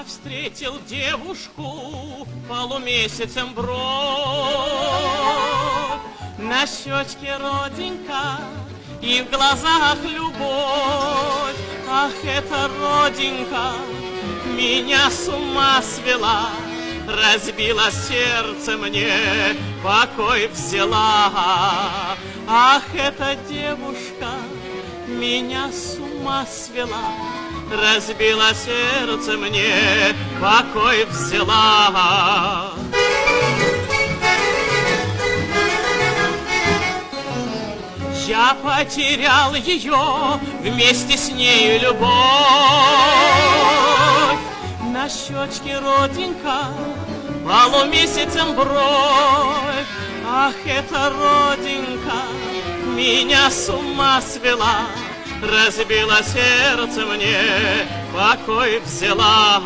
встретил девушку полумесяцем бровь. На щечке родинка и в глазах любовь. Ах, эта родинка меня с ума свела, разбила сердце мне, покой взяла. Ах, эта девушка меня с ума свела, разбила сердце мне, покой взяла. Я потерял ее, вместе с нею любовь. На щечке родинка, полумесяцем бровь. Ах, эта родинка меня с ума свела, разбила сердце мне, покой взяла.